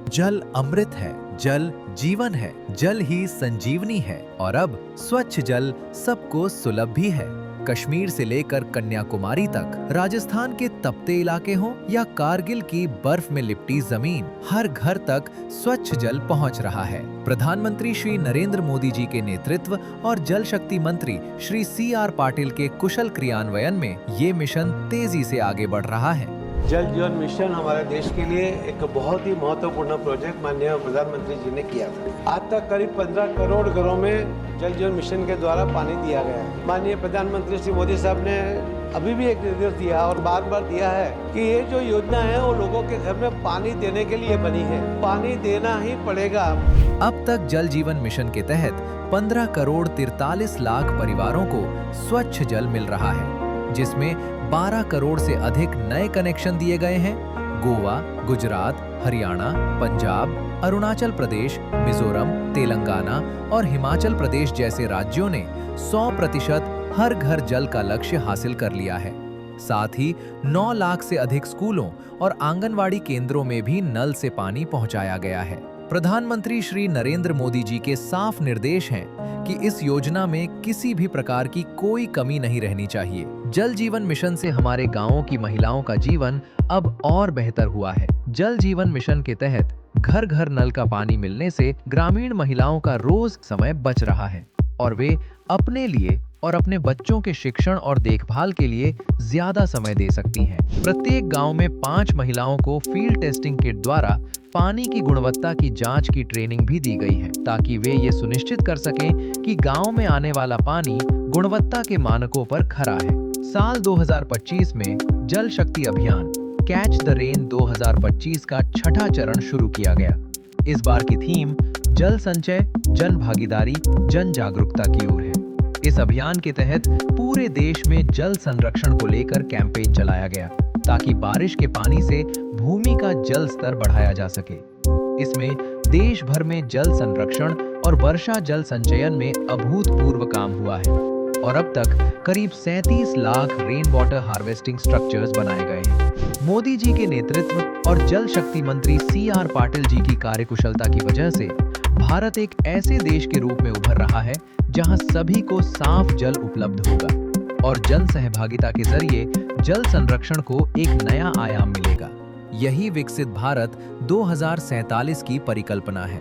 जल अमृत है, जल जीवन है, जल ही संजीवनी है और अब स्वच्छ जल सबको सुलभ भी है। कश्मीर से लेकर कन्याकुमारी तक, राजस्थान के तपते इलाके हों या कारगिल की बर्फ में लिपटी जमीन, हर घर तक स्वच्छ जल पहुंच रहा है। प्रधानमंत्री श्री नरेंद्र मोदी जी के नेतृत्व और जल शक्ति मंत्री श्री CR पाटिल के कुशल क्रियान्वयन में ये मिशन तेजी से आगे बढ़ रहा है। जल जीवन मिशन हमारे देश के लिए एक बहुत ही महत्वपूर्ण प्रोजेक्ट माननीय प्रधानमंत्री जी ने किया था। आज तक करीब 15 करोड़ घरों में जल जीवन मिशन के द्वारा पानी दिया गया है। माननीय प्रधानमंत्री श्री मोदी साहब ने अभी भी एक निर्देश दिया और बार बार दिया है कि ये जो योजना है वो लोगों के घर में पानी देने के लिए बनी है, पानी देना ही पड़ेगा। अब तक जल जीवन मिशन के तहत 15 करोड़ 43 लाख परिवारों को स्वच्छ जल मिल रहा है, जिसमें 12 करोड़ से अधिक नए कनेक्शन दिए गए हैं। गोवा, गुजरात, हरियाणा, पंजाब, अरुणाचल प्रदेश, मिजोरम, तेलंगाना और हिमाचल प्रदेश जैसे राज्यों ने 100% हर घर जल का लक्ष्य हासिल कर लिया है। साथ ही 9 लाख से अधिक स्कूलों और आंगनवाड़ी केंद्रों में भी नल से पानी पहुंचाया गया है। प्रधानमंत्री श्री नरेंद्र मोदी जी के साफ निर्देश हैं कि इस योजना में किसी भी प्रकार की कोई कमी नहीं रहनी चाहिए। जल जीवन मिशन से हमारे गांवों की महिलाओं का जीवन अब और बेहतर हुआ है। जल जीवन मिशन के तहत घर घर नल का पानी मिलने से ग्रामीण महिलाओं का रोज समय बच रहा है और वे अपने लिए और अपने बच्चों के शिक्षण और देखभाल के लिए ज्यादा समय दे सकती हैं। प्रत्येक गांव में 5 महिलाओं को फील्ड टेस्टिंग किट द्वारा पानी की गुणवत्ता की जांच की ट्रेनिंग भी दी गई है, ताकि वे ये सुनिश्चित कर सकें कि गांव में आने वाला पानी गुणवत्ता के मानकों पर खरा है। साल 2025 में जल शक्ति अभियान कैच द रेन 2025 का 6ठा चरण शुरू किया गया। इस बार की थीम जल संचय, जन भागीदारी, जन जागरूकता की ओर है। इस अभियान के तहत पूरे देश में जल संरक्षण को लेकर कैंपेन चलाया गया, ताकि बारिश के पानी से भूमि का जल स्तर बढ़ाया जा सके। इसमें देश भर में जल संरक्षण और वर्षा जल संचयन में अभूतपूर्व काम हुआ है और अब तक करीब 37 lakh rain water harvesting structures बनाए गए हैं। मोदी जी के नेतृत्व और जल शक्ति मंत्री CR पाटिल जी की कार्यकुशलता की वजह से भारत एक ऐसे देश के रूप में उभर रहा है जहां सभी को साफ जल उपलब्ध होगा और जन सहभागिता के जरिए जल संरक्षण को एक नया आयाम मिलेगा। यही विकसित भारत 2047 की परिकल्पना है।